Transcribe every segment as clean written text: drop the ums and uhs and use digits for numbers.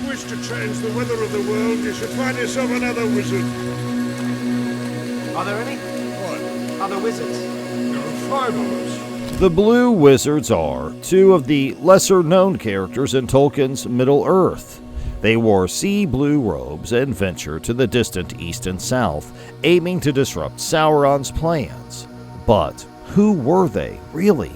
wish to change the weather of the world, you should find yourself another wizard. Are there any? What? Other wizards? There are 5 of us. The Blue Wizards are 2 of the lesser-known characters in Tolkien's Middle-earth. They wore sea blue robes and ventured to the distant east and south, aiming to disrupt Sauron's plans. But who were they, really?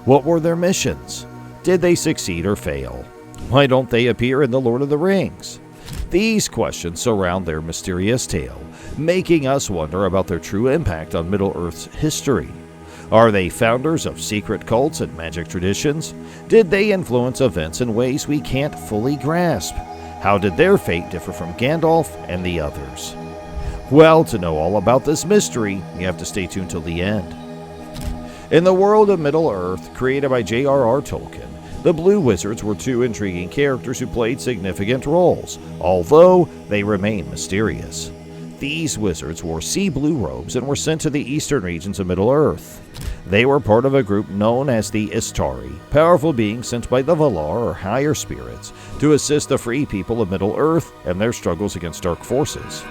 What were their missions? Did they succeed or fail? Why don't they appear in The Lord of the Rings? These questions surround their mysterious tale, making us wonder about their true impact on Middle-earth's history. Are they founders of secret cults and magic traditions? Did they influence events in ways we can't fully grasp? How did their fate differ from Gandalf and the others? Well, to know all about this mystery, you have to stay tuned till the end. In the world of Middle-earth, created by J.R.R. Tolkien, the Blue Wizards were 2 intriguing characters who played significant roles, although they remain mysterious. These wizards wore sea blue robes and were sent to the eastern regions of Middle-earth. They were part of a group known as the Istari, powerful beings sent by the Valar or higher spirits to assist the free people of Middle-earth in their struggles against dark forces.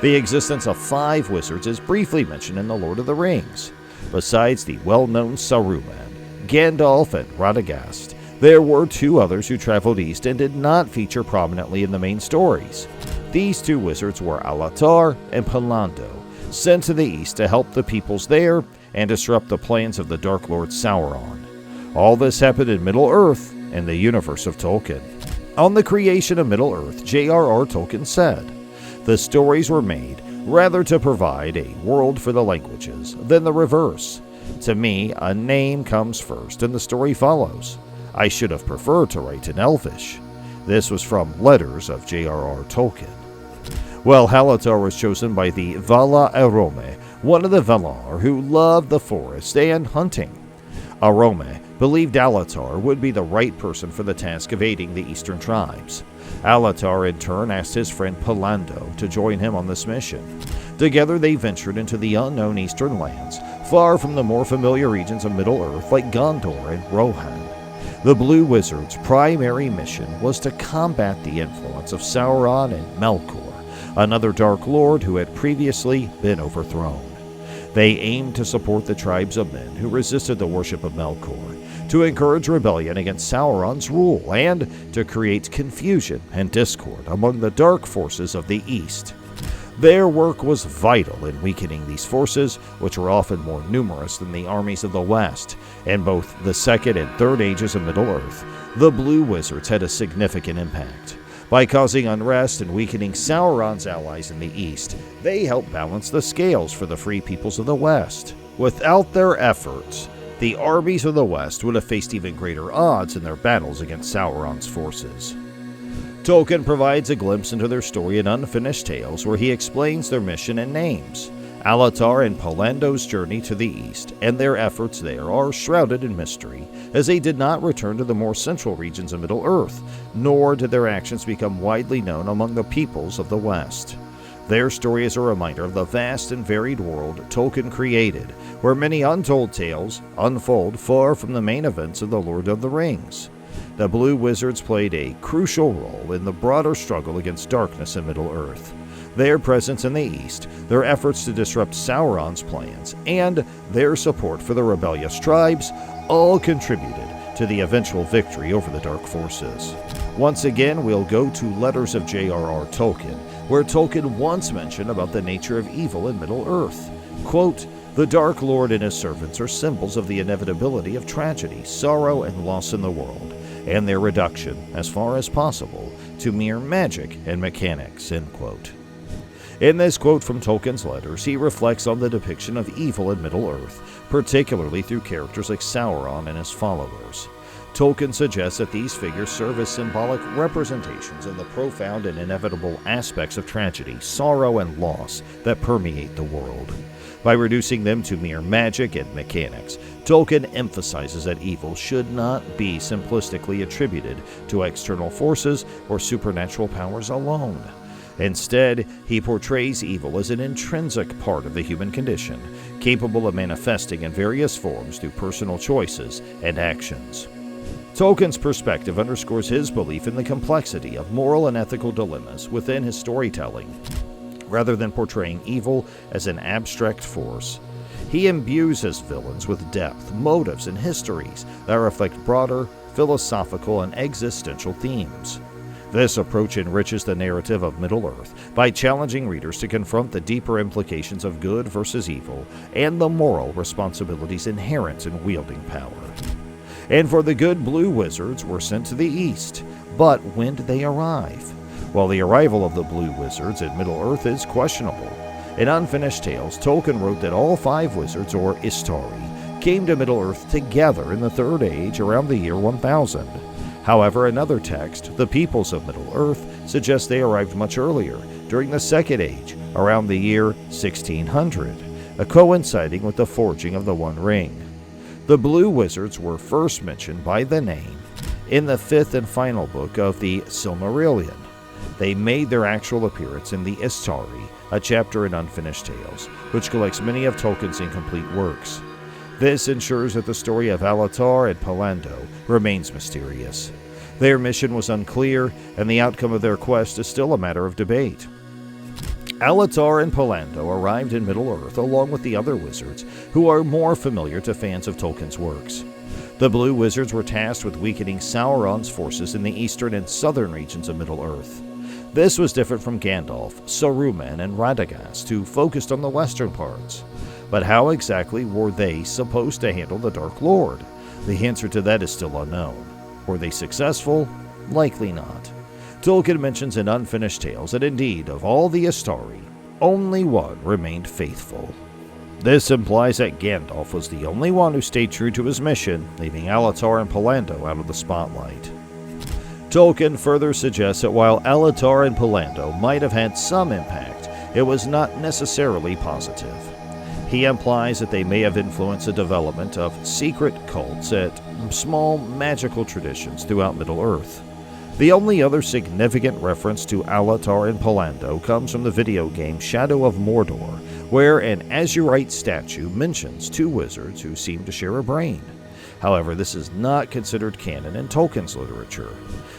The existence of 5 wizards is briefly mentioned in The Lord of the Rings. Besides the well-known Saruman, Gandalf, and Radagast, there were 2 others who traveled east and did not feature prominently in the main stories. These 2 wizards were Alatar and Pallando, sent to the east to help the peoples there and disrupt the plans of the Dark Lord Sauron. All this happened in Middle-earth and the universe of Tolkien. On the creation of Middle-earth, J.R.R. Tolkien said, "The stories were made rather to provide a world for the languages than the reverse. To me, a name comes first and the story follows. I should have preferred to write in Elvish." This was from Letters of J.R.R. Tolkien. Well, Alatar was chosen by the Vala Arome, one of the Valar who loved the forest and hunting. Arome believed Alatar would be the right person for the task of aiding the eastern tribes. Alatar in turn asked his friend Pallando to join him on this mission. Together they ventured into the unknown eastern lands, far from the more familiar regions of Middle-earth like Gondor and Rohan. The Blue Wizards' primary mission was to combat the influence of Sauron and Melkor, another Dark Lord who had previously been overthrown. They aimed to support the tribes of men who resisted the worship of Melkor, to encourage rebellion against Sauron's rule, and to create confusion and discord among the dark forces of the East. Their work was vital in weakening these forces, which were often more numerous than the armies of the West. In both the Second and Third Ages of Middle-earth, the Blue Wizards had a significant impact. By causing unrest and weakening Sauron's allies in the East, they helped balance the scales for the free peoples of the West. Without their efforts, the armies of the West would have faced even greater odds in their battles against Sauron's forces. Tolkien provides a glimpse into their story in Unfinished Tales, where he explains their mission and names. Alatar and Pallando's journey to the east and their efforts there are shrouded in mystery, as they did not return to the more central regions of Middle-earth, nor did their actions become widely known among the peoples of the West. Their story is a reminder of the vast and varied world Tolkien created, where many untold tales unfold far from the main events of The Lord of the Rings. The Blue Wizards played a crucial role in the broader struggle against darkness in Middle-earth. Their presence in the East, their efforts to disrupt Sauron's plans, and their support for the rebellious tribes all contributed to the eventual victory over the Dark Forces. Once again, we'll go to Letters of J.R.R. Tolkien, where Tolkien once mentioned about the nature of evil in Middle-earth. Quote, "The Dark Lord and his servants are symbols of the inevitability of tragedy, sorrow, and loss in the world, and their reduction, as far as possible, to mere magic and mechanics." End quote. In this quote from Tolkien's letters, he reflects on the depiction of evil in Middle-earth, particularly through characters like Sauron and his followers. Tolkien suggests that these figures serve as symbolic representations of the profound and inevitable aspects of tragedy, sorrow, and loss that permeate the world. By reducing them to mere magic and mechanics, Tolkien emphasizes that evil should not be simplistically attributed to external forces or supernatural powers alone. Instead, he portrays evil as an intrinsic part of the human condition, capable of manifesting in various forms through personal choices and actions. Tolkien's perspective underscores his belief in the complexity of moral and ethical dilemmas within his storytelling, rather than portraying evil as an abstract force. He imbues his villains with depth, motives, and histories that reflect broader, philosophical, and existential themes. This approach enriches the narrative of Middle-earth by challenging readers to confront the deeper implications of good versus evil and the moral responsibilities inherent in wielding power. And for the good, Blue Wizards were sent to the east, but when did they arrive? While the arrival of the Blue Wizards at Middle-earth is questionable, in Unfinished Tales, Tolkien wrote that all 5 wizards, or Istari, came to Middle-earth together in the Third Age around the year 1000. However, another text, The Peoples of Middle-earth, suggests they arrived much earlier, during the Second Age, around the year 1600, coinciding with the forging of the One Ring. The Blue Wizards were first mentioned by the name in the 5th and final book of the Silmarillion. They made their actual appearance in the Istari, a chapter in Unfinished Tales, which collects many of Tolkien's incomplete works. This ensures that the story of Alatar and Pallando remains mysterious. Their mission was unclear, and the outcome of their quest is still a matter of debate. Alatar and Pallando arrived in Middle-earth along with the other wizards, who are more familiar to fans of Tolkien's works. The Blue Wizards were tasked with weakening Sauron's forces in the eastern and southern regions of Middle-earth. This was different from Gandalf, Saruman, and Radagast, who focused on the western parts. But how exactly were they supposed to handle the Dark Lord? The answer to that is still unknown. Were they successful? Likely not. Tolkien mentions in Unfinished Tales that indeed, of all the Istari, only one remained faithful. This implies that Gandalf was the only one who stayed true to his mission, leaving Alatar and Pallando out of the spotlight. Tolkien further suggests that while Alatar and Pallando might have had some impact, it was not necessarily positive. He implies that they may have influenced the development of secret cults and small magical traditions throughout Middle-earth. The only other significant reference to Alatar and Pallando comes from the video game Shadow of Mordor, where an Azurite statue mentions 2 wizards who seem to share a brain. However, this is not considered canon in Tolkien's literature.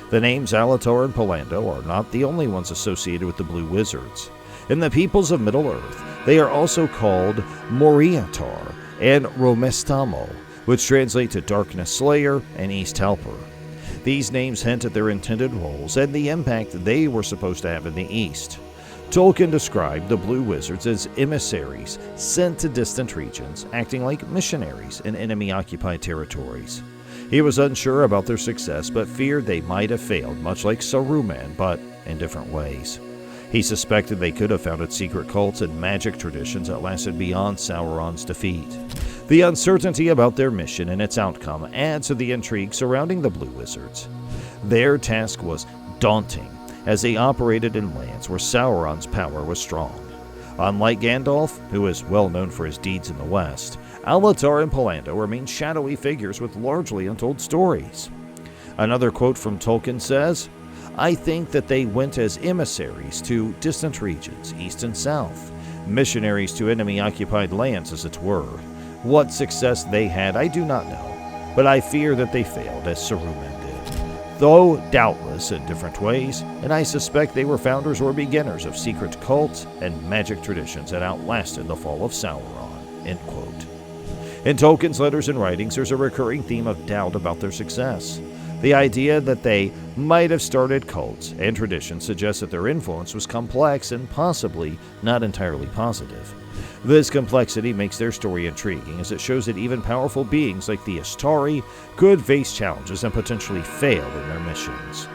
The names Alatar and Pallando are not the only ones associated with the Blue Wizards. In the Peoples of Middle-earth, they are also called Moriatar and Romestamo, which translate to Darkness Slayer and East Helper. These names hint at their intended roles and the impact they were supposed to have in the East. Tolkien described the Blue Wizards as emissaries sent to distant regions, acting like missionaries in enemy-occupied territories. He was unsure about their success, but feared they might have failed, much like Saruman, but in different ways. He suspected they could have founded secret cults and magic traditions that lasted beyond Sauron's defeat. The uncertainty about their mission and its outcome adds to the intrigue surrounding the Blue Wizards. Their task was daunting, as they operated in lands where Sauron's power was strong. Unlike Gandalf, who is well known for his deeds in the West, Alatar and Pallando remain shadowy figures with largely untold stories. Another quote from Tolkien says, "I think that they went as emissaries to distant regions, east and south, missionaries to enemy-occupied lands as it were. What success they had I do not know, but I fear that they failed as Saruman did, though doubtless in different ways, and I suspect they were founders or beginners of secret cults and magic traditions that outlasted the fall of Sauron." End quote. In Tolkien's letters and writings, there's a recurring theme of doubt about their success. The idea that they might have started cults and traditions suggests that their influence was complex and possibly not entirely positive. This complexity makes their story intriguing, as it shows that even powerful beings like the Istari could face challenges and potentially fail in their missions.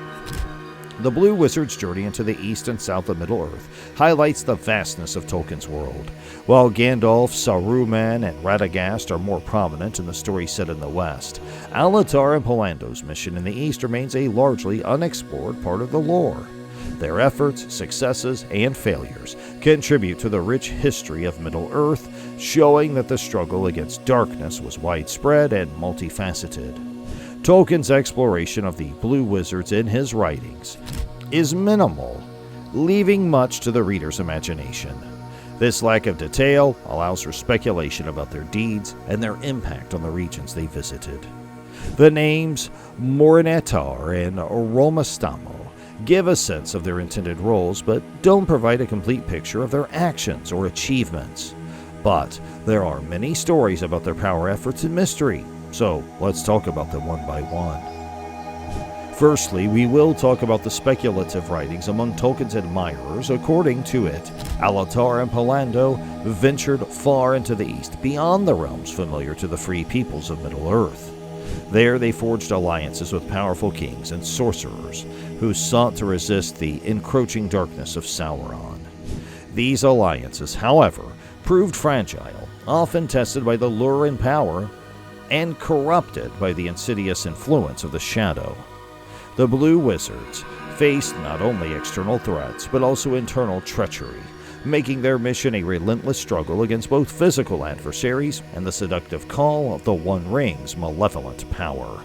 The Blue Wizards' journey into the east and south of Middle-earth highlights the vastness of Tolkien's world. While Gandalf, Saruman, and Radagast are more prominent in the story set in the west, Alatar and Pallando's mission in the east remains a largely unexplored part of the lore. Their efforts, successes, and failures contribute to the rich history of Middle-earth, showing that the struggle against darkness was widespread and multifaceted. Tolkien's exploration of the Blue Wizards in his writings is minimal, leaving much to the reader's imagination. This lack of detail allows for speculation about their deeds and their impact on the regions they visited. The names Mornetar and Romastamo give a sense of their intended roles, but don't provide a complete picture of their actions or achievements. But there are many stories about their power, efforts, and mystery, so let's talk about them one by one. Firstly, we will talk about the speculative writings among Tolkien's admirers. According to it, Alatar and Pallando ventured far into the east, beyond the realms familiar to the free peoples of Middle-earth. There they forged alliances with powerful kings and sorcerers who sought to resist the encroaching darkness of Sauron. These alliances, however, proved fragile, often tested by the lure and power, and corrupted by the insidious influence of the Shadow. The Blue Wizards faced not only external threats, but also internal treachery, making their mission a relentless struggle against both physical adversaries and the seductive call of the One Ring's malevolent power.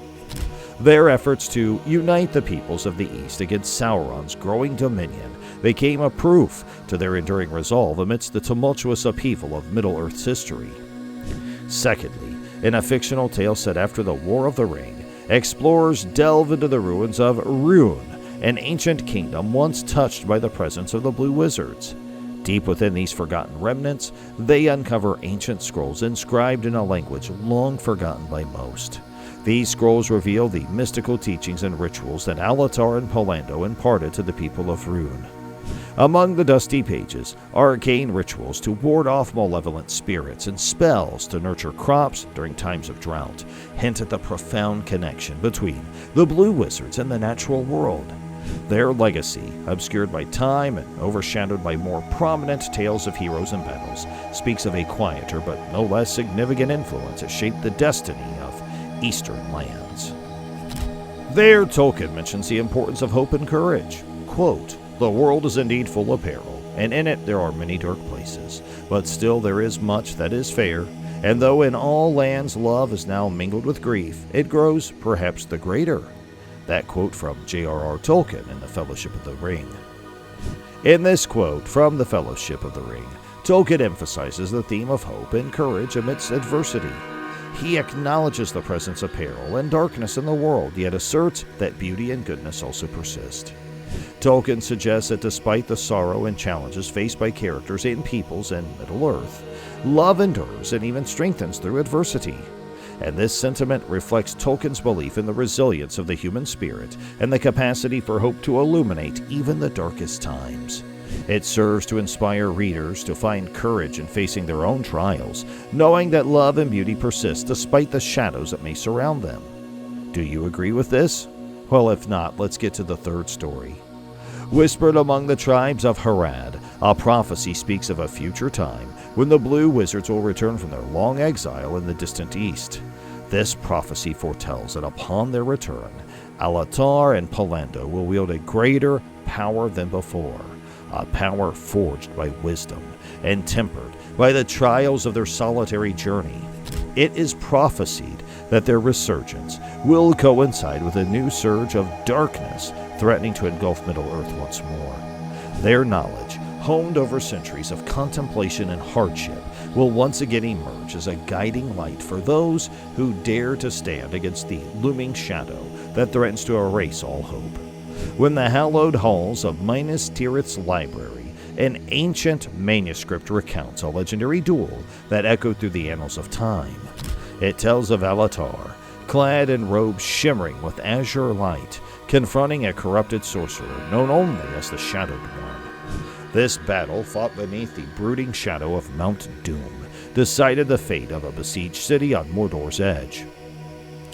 Their efforts to unite the peoples of the East against Sauron's growing dominion became a proof to their enduring resolve amidst the tumultuous upheaval of Middle-earth's history. Secondly, in a fictional tale set after the War of the Ring, explorers delve into the ruins of Rhûn, an ancient kingdom once touched by the presence of the Blue Wizards. Deep within these forgotten remnants, they uncover ancient scrolls inscribed in a language long forgotten by most. These scrolls reveal the mystical teachings and rituals that Alatar and Pallando imparted to the people of Rhûn. Among the dusty pages, arcane rituals to ward off malevolent spirits and spells to nurture crops during times of drought hint at the profound connection between the Blue Wizards and the natural world. Their legacy, obscured by time and overshadowed by more prominent tales of heroes and battles, speaks of a quieter but no less significant influence that shaped the destiny of Eastern lands. There, Tolkien mentions the importance of hope and courage. Quote, "The world is indeed full of peril, and in it there are many dark places, but still there is much that is fair, and though in all lands love is now mingled with grief, it grows perhaps the greater." That quote from J.R.R. Tolkien in The Fellowship of the Ring. In this quote from The Fellowship of the Ring, Tolkien emphasizes the theme of hope and courage amidst adversity. He acknowledges the presence of peril and darkness in the world, yet asserts that beauty and goodness also persist. Tolkien suggests that despite the sorrow and challenges faced by characters and peoples in Middle-earth, love endures and even strengthens through adversity. And this sentiment reflects Tolkien's belief in the resilience of the human spirit and the capacity for hope to illuminate even the darkest times. It serves to inspire readers to find courage in facing their own trials, knowing that love and beauty persist despite the shadows that may surround them. Do you agree with this? Well, if not, let's get to the third story. Whispered among the tribes of Harad, a prophecy speaks of a future time when the Blue Wizards will return from their long exile in the distant east. This prophecy foretells that upon their return, Alatar and Pallando will wield a greater power than before, a power forged by wisdom and tempered by the trials of their solitary journey. It is prophesied that their resurgence will coincide with a new surge of darkness threatening to engulf Middle-earth once more. Their knowledge, honed over centuries of contemplation and hardship, will once again emerge as a guiding light for those who dare to stand against the looming shadow that threatens to erase all hope. When the hallowed halls of Minas Tirith's library, an ancient manuscript recounts a legendary duel that echoed through the annals of time. It tells of Alatar, clad in robes shimmering with azure light, confronting a corrupted sorcerer known only as the Shadowed One. This battle, fought beneath the brooding shadow of Mount Doom, decided the fate of a besieged city on Mordor's edge.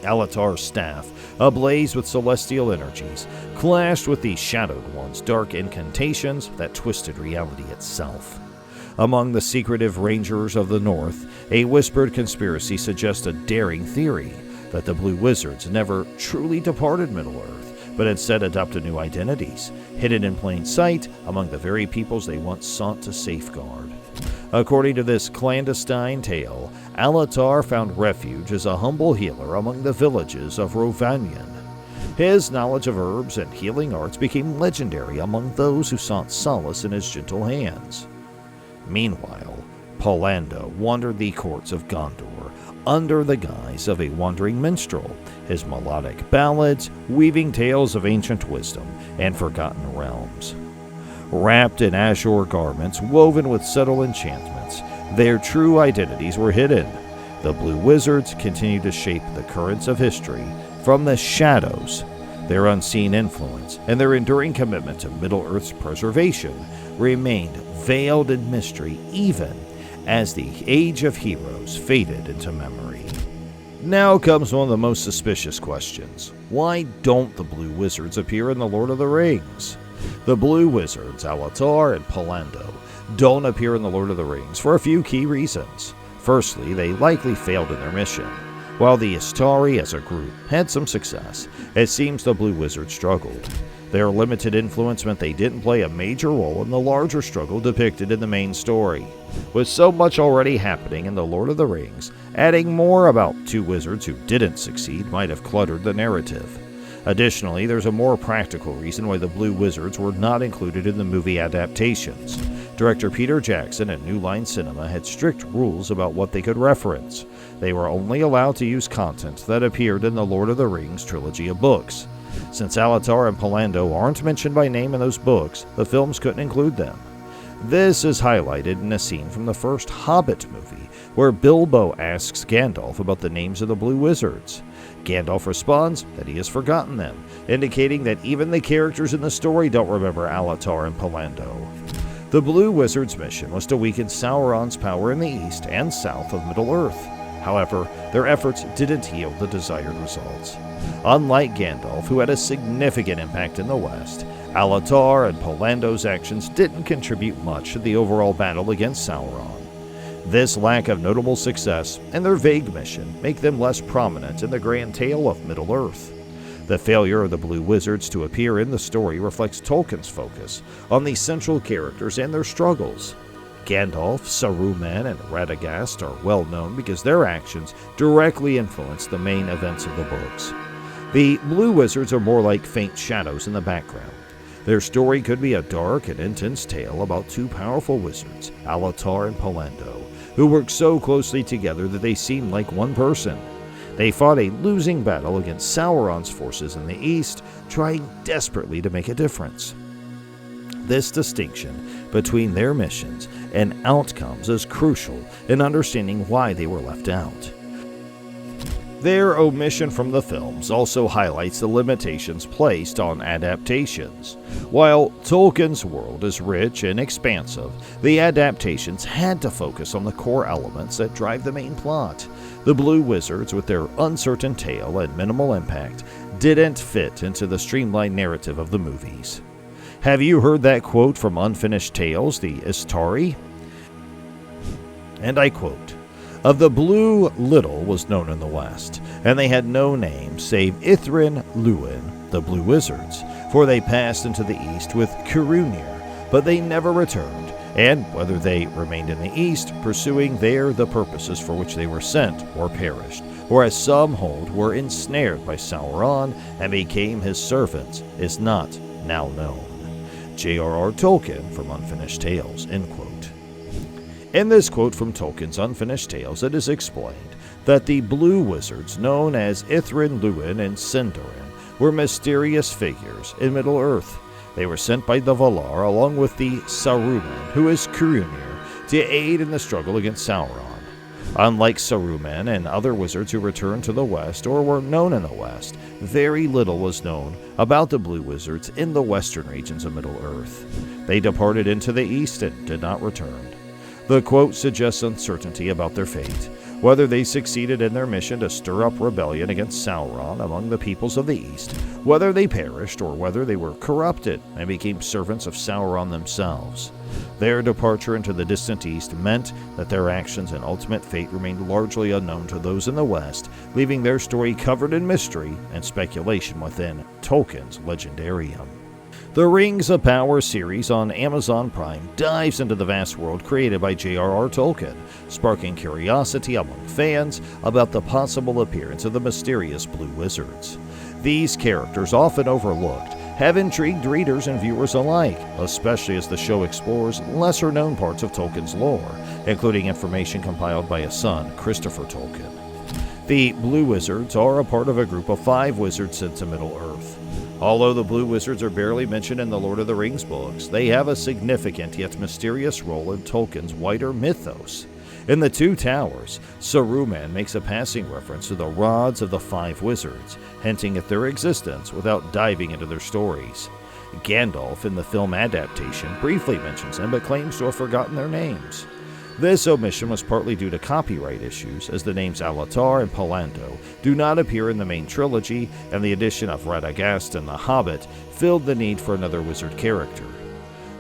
Alatar's staff, ablaze with celestial energies, clashed with the Shadowed One's dark incantations that twisted reality itself. Among the secretive rangers of the North, a whispered conspiracy suggests a daring theory that the Blue Wizards never truly departed Middle-earth, but instead adopted new identities, hidden in plain sight among the very peoples they once sought to safeguard. According to this clandestine tale, Alatar found refuge as a humble healer among the villages of Rhovanion. His knowledge of herbs and healing arts became legendary among those who sought solace in his gentle hands. Meanwhile, Pallando wandered the courts of Gondor, under the guise of a wandering minstrel, his melodic ballads weaving tales of ancient wisdom and forgotten realms. Wrapped in azure garments woven with subtle enchantments, their true identities were hidden. The Blue Wizards continued to shape the currents of history from the shadows. Their unseen influence and their enduring commitment to Middle-earth's preservation remained veiled in mystery even as the Age of Heroes faded into memory. Now comes one of the most suspicious questions. Why don't the Blue Wizards appear in The Lord of the Rings? The Blue Wizards, Alatar and Pallando, don't appear in The Lord of the Rings for a few key reasons. Firstly, they likely failed in their mission. While the Istari as a group had some success, it seems the Blue Wizards struggled. Their limited influence meant they didn't play a major role in the larger struggle depicted in the main story. With so much already happening in The Lord of the Rings, adding more about two wizards who didn't succeed might have cluttered the narrative. Additionally, there's a more practical reason why the Blue Wizards were not included in the movie adaptations. Director Peter Jackson and New Line Cinema had strict rules about what they could reference. They were only allowed to use content that appeared in the Lord of the Rings trilogy of books. Since Alatar and Pallando aren't mentioned by name in those books, the films couldn't include them. This is highlighted in a scene from the first Hobbit movie, where Bilbo asks Gandalf about the names of the Blue Wizards. Gandalf responds that he has forgotten them, indicating that even the characters in the story don't remember Alatar and Pallando. The Blue Wizards' mission was to weaken Sauron's power in the east and south of Middle-earth. However, their efforts didn't yield the desired results. Unlike Gandalf, who had a significant impact in the west, Alatar and Pallando's actions didn't contribute much to the overall battle against Sauron. This lack of notable success and their vague mission make them less prominent in the grand tale of Middle-earth. The failure of the Blue Wizards to appear in the story reflects Tolkien's focus on the central characters and their struggles. Gandalf, Saruman, and Radagast are well known because their actions directly influence the main events of the books. The Blue Wizards are more like faint shadows in the background. Their story could be a dark and intense tale about two powerful wizards, Alatar and Pallando, who work so closely together that they seem like one person. They fought a losing battle against Sauron's forces in the east, trying desperately to make a difference. This distinction between their missions and outcomes is crucial in understanding why they were left out. Their omission from the films also highlights the limitations placed on adaptations. While Tolkien's world is rich and expansive, the adaptations had to focus on the core elements that drive the main plot. The Blue Wizards, with their uncertain tale and minimal impact, didn't fit into the streamlined narrative of the movies. Have you heard that quote from Unfinished Tales, the Istari? And I quote, "Of the blue little was known in the West, and they had no name save Ithrin Luin, the Blue Wizards, for they passed into the east with Curunir, but they never returned, and whether they remained in the east, pursuing there the purposes for which they were sent, or perished, or as some hold were ensnared by Sauron and became his servants, is not now known." J.R.R. Tolkien from Unfinished Tales, end quote. In this quote from Tolkien's Unfinished Tales, it is explained that the Blue Wizards, known as Ithrin Luin and Sindarin, were mysterious figures in Middle-earth. They were sent by the Valar along with the Saruman, who is Curunir, to aid in the struggle against Sauron. Unlike Saruman and other wizards who returned to the West or were known in the West, very little was known about the Blue Wizards in the western regions of Middle-earth. They departed into the east and did not return. The quote suggests uncertainty about their fate, whether they succeeded in their mission to stir up rebellion against Sauron among the peoples of the East, whether they perished, or whether they were corrupted and became servants of Sauron themselves. Their departure into the distant East meant that their actions and ultimate fate remained largely unknown to those in the West, leaving their story covered in mystery and speculation within Tolkien's legendarium. The Rings of Power series on Amazon Prime dives into the vast world created by J.R.R. Tolkien, sparking curiosity among fans about the possible appearance of the mysterious Blue Wizards. These characters, often overlooked, have intrigued readers and viewers alike, especially as the show explores lesser-known parts of Tolkien's lore, including information compiled by his son, Christopher Tolkien. The Blue Wizards are a part of a group of 5 wizards sent to Middle-earth. Although the Blue Wizards are barely mentioned in the Lord of the Rings books, they have a significant yet mysterious role in Tolkien's wider mythos. In The Two Towers, Sauron makes a passing reference to the rods of the 5 wizards, hinting at their existence without diving into their stories. Gandalf, in the film adaptation, briefly mentions them but claims to have forgotten their names. This omission was partly due to copyright issues, as the names Alatar and Pallando do not appear in the main trilogy, and the addition of Radagast and the Hobbit filled the need for another wizard character.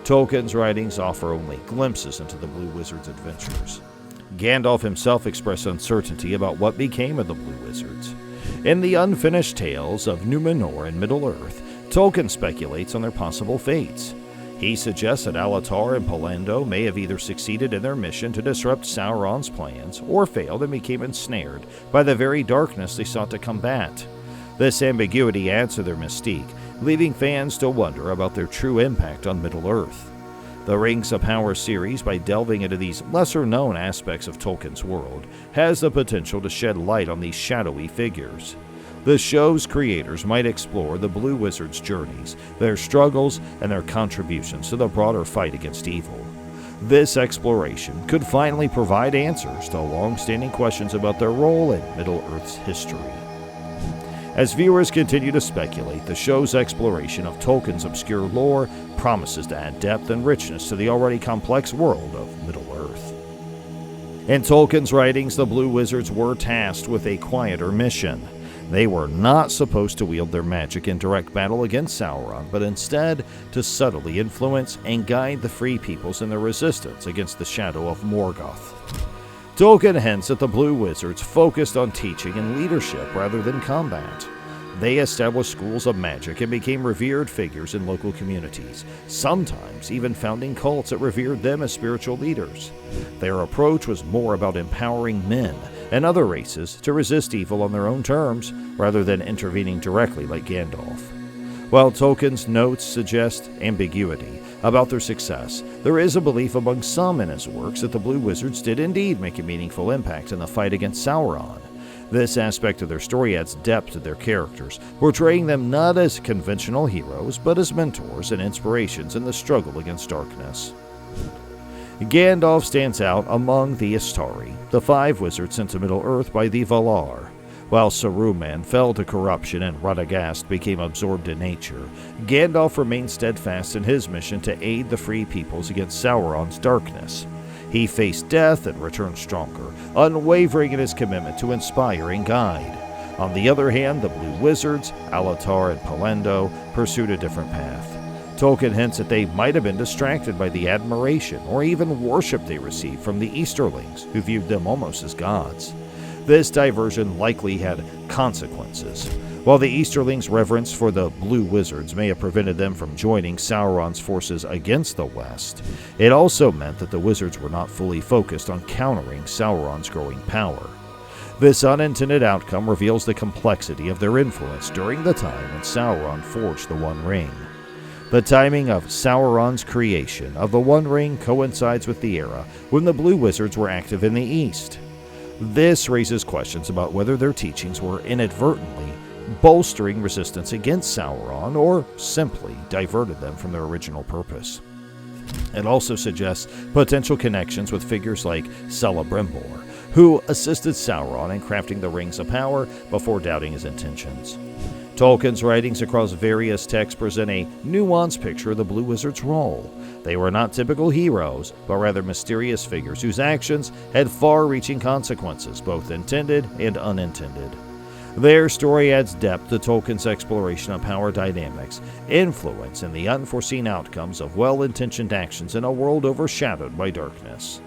Tolkien's writings offer only glimpses into the Blue Wizards' adventures. Gandalf himself expressed uncertainty about what became of the Blue Wizards. In the unfinished tales of Numenor and Middle-earth, Tolkien speculates on their possible fates. He suggests that Alatar and Pallando may have either succeeded in their mission to disrupt Sauron's plans or failed and became ensnared by the very darkness they sought to combat. This ambiguity adds to their mystique, leaving fans to wonder about their true impact on Middle-earth. The Rings of Power series, by delving into these lesser-known aspects of Tolkien's world, has the potential to shed light on these shadowy figures. The show's creators might explore the Blue Wizards' journeys, their struggles, and their contributions to the broader fight against evil. This exploration could finally provide answers to long-standing questions about their role in Middle-earth's history. As viewers continue to speculate, the show's exploration of Tolkien's obscure lore promises to add depth and richness to the already complex world of Middle-earth. In Tolkien's writings, the Blue Wizards were tasked with a quieter mission. They were not supposed to wield their magic in direct battle against Sauron, but instead to subtly influence and guide the free peoples in their resistance against the shadow of Morgoth. Tolkien hints that the Blue Wizards focused on teaching and leadership rather than combat. They established schools of magic and became revered figures in local communities, sometimes even founding cults that revered them as spiritual leaders. Their approach was more about empowering men and other races to resist evil on their own terms, rather than intervening directly like Gandalf. While Tolkien's notes suggest ambiguity about their success, there is a belief among some in his works that the Blue Wizards did indeed make a meaningful impact in the fight against Sauron. This aspect of their story adds depth to their characters, portraying them not as conventional heroes, but as mentors and inspirations in the struggle against darkness. Gandalf stands out among the Istari, the 5 wizards sent to Middle-earth by the Valar. While Saruman fell to corruption and Radagast became absorbed in nature, Gandalf remained steadfast in his mission to aid the free peoples against Sauron's darkness. He faced death and returned stronger, unwavering in his commitment to inspire and guide. On the other hand, the Blue Wizards, Alatar and Pallando, pursued a different path. Tolkien hints that they might have been distracted by the admiration or even worship they received from the Easterlings, who viewed them almost as gods. This diversion likely had consequences. While the Easterlings' reverence for the Blue Wizards may have prevented them from joining Sauron's forces against the West, it also meant that the wizards were not fully focused on countering Sauron's growing power. This unintended outcome reveals the complexity of their influence during the time when Sauron forged the One Ring. The timing of Sauron's creation of the One Ring coincides with the era when the Blue Wizards were active in the East. This raises questions about whether their teachings were inadvertently bolstering resistance against Sauron or simply diverted them from their original purpose. It also suggests potential connections with figures like Celebrimbor, who assisted Sauron in crafting the Rings of Power before doubting his intentions. Tolkien's writings across various texts present a nuanced picture of the Blue Wizards' role. They were not typical heroes, but rather mysterious figures whose actions had far-reaching consequences, both intended and unintended. Their story adds depth to Tolkien's exploration of power dynamics, influence, and the unforeseen outcomes of well-intentioned actions in a world overshadowed by darkness.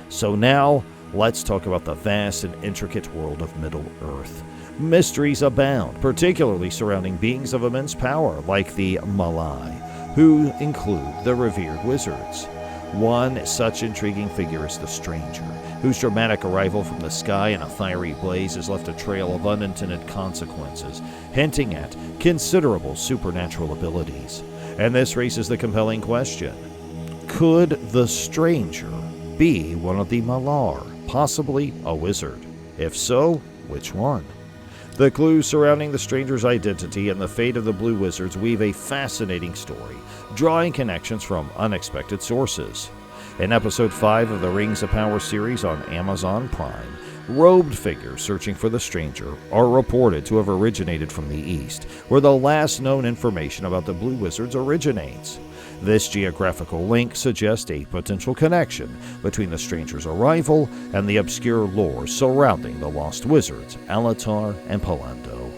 So now, let's talk about the vast and intricate world of Middle-earth. Mysteries abound, particularly surrounding beings of immense power like the Malai, who include the revered wizards. One such intriguing figure is the Stranger, whose dramatic arrival from the sky in a fiery blaze has left a trail of unintended consequences, hinting at considerable supernatural abilities. And this raises the compelling question: could the Stranger be one of the Malar, possibly a wizard? If so, which one? The clues surrounding the stranger's identity and the fate of the Blue Wizards weave a fascinating story, drawing connections from unexpected sources. In Episode 5 of the Rings of Power series on Amazon Prime, robed figures searching for the stranger are reported to have originated from the East, where the last known information about the Blue Wizards originates. This geographical link suggests a potential connection between the stranger's arrival and the obscure lore surrounding the lost wizards, Alatar and Pallando.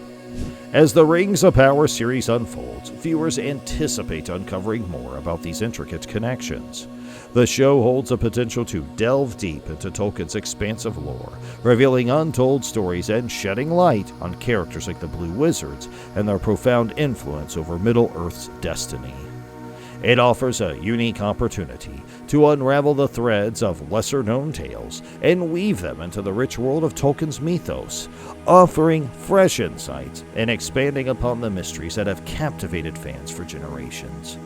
As the Rings of Power series unfolds, viewers anticipate uncovering more about these intricate connections. The show holds the potential to delve deep into Tolkien's expansive lore, revealing untold stories and shedding light on characters like the Blue Wizards and their profound influence over Middle-earth's destiny. It offers a unique opportunity to unravel the threads of lesser-known tales and weave them into the rich world of Tolkien's mythos, offering fresh insights and expanding upon the mysteries that have captivated fans for generations.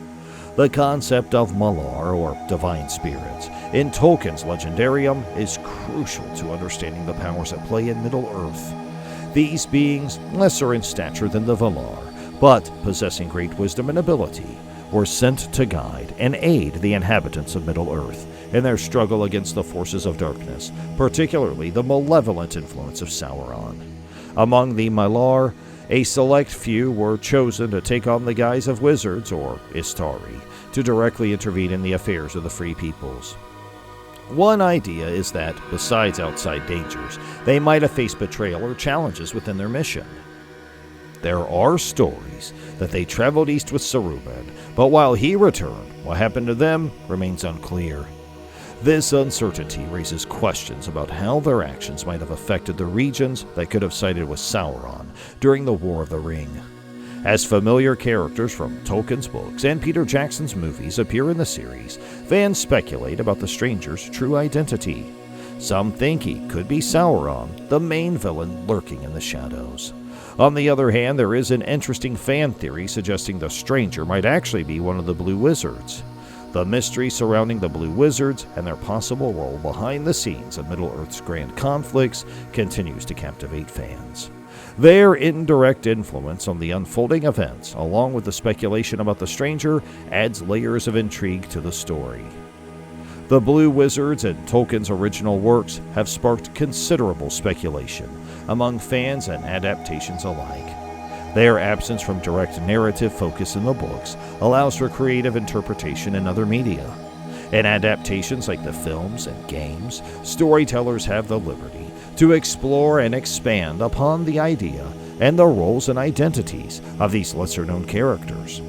The concept of Malar, or divine spirits, in Tolkien's legendarium is crucial to understanding the powers at play in Middle-earth. These beings, lesser in stature than the Valar, but possessing great wisdom and ability, were sent to guide and aid the inhabitants of Middle-earth in their struggle against the forces of darkness, particularly the malevolent influence of Sauron. Among the Malar, a select few were chosen to take on the guise of wizards, or Istari, to directly intervene in the affairs of the free peoples. One idea is that, besides outside dangers, they might have faced betrayal or challenges within their mission. There are stories that they traveled east with Saruman, but while he returned, what happened to them remains unclear. This uncertainty raises questions about how their actions might have affected the regions that could have sided with Sauron during the War of the Ring. As familiar characters from Tolkien's books and Peter Jackson's movies appear in the series, fans speculate about the stranger's true identity. Some think he could be Sauron, the main villain lurking in the shadows. On the other hand, there is an interesting fan theory suggesting the stranger might actually be one of the Blue Wizards. The mystery surrounding the Blue Wizards and their possible role behind the scenes of Middle-earth's grand conflicts continues to captivate fans. Their indirect influence on the unfolding events, along with the speculation about the stranger, adds layers of intrigue to the story. The Blue Wizards and Tolkien's original works have sparked considerable speculation among fans and adaptations alike. Their absence from direct narrative focus in the books allows for creative interpretation in other media. In adaptations like the films and games, storytellers have the liberty to explore and expand upon the idea and the roles and identities of these lesser-known characters.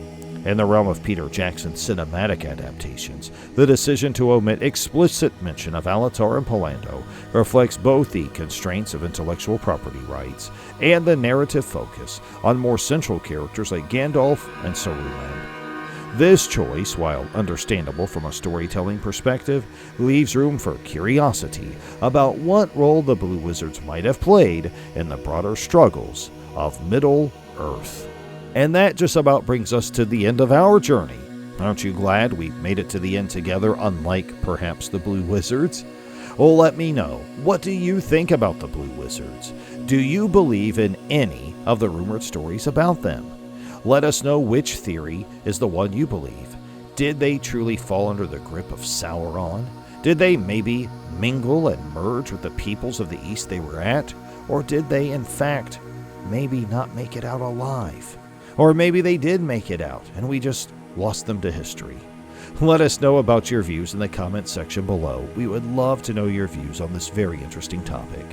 In the realm of Peter Jackson's cinematic adaptations, the decision to omit explicit mention of Alatar and Pallando reflects both the constraints of intellectual property rights and the narrative focus on more central characters like Gandalf and Saruman. This choice, while understandable from a storytelling perspective, leaves room for curiosity about what role the Blue Wizards might have played in the broader struggles of Middle-earth. And that just about brings us to the end of our journey. Aren't you glad we made it to the end together, unlike perhaps the Blue Wizards? Well, let me know. What do you think about the Blue Wizards? Do you believe in any of the rumored stories about them? Let us know which theory is the one you believe. Did they truly fall under the grip of Sauron? Did they maybe mingle and merge with the peoples of the East they were at? Or did they, in fact, maybe not make it out alive? Or maybe they did make it out, and we just lost them to history. Let us know about your views in the comments section below. We would love to know your views on this very interesting topic.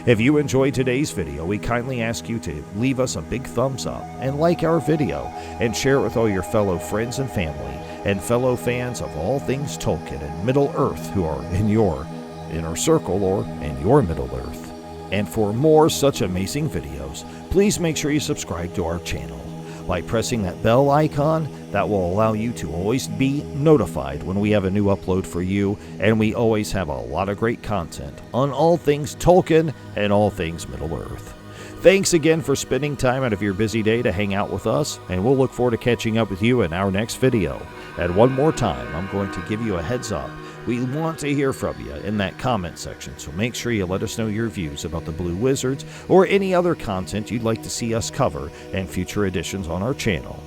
If you enjoyed today's video, we kindly ask you to leave us a big thumbs up and like our video, and share it with all your fellow friends and family, and fellow fans of all things Tolkien and Middle-earth who are in your inner circle or in your Middle-earth. And for more such amazing videos, please make sure you subscribe to our channel by pressing that bell icon. That will allow you to always be notified when we have a new upload for you, and we always have a lot of great content on all things Tolkien and all things Middle-earth. Thanks again for spending time out of your busy day to hang out with us, and we'll look forward to catching up with you in our next video. And one more time, I'm going to give you a heads up. We want to hear from you in that comment section, so make sure you let us know your views about the Blue Wizards or any other content you'd like to see us cover in future editions on our channel.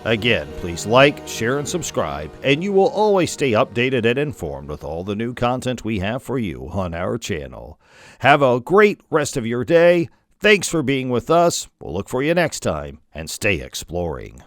Again, please like, share, and subscribe, and you will always stay updated and informed with all the new content we have for you on our channel. Have a great rest of your day. Thanks for being with us. We'll look for you next time, and stay exploring.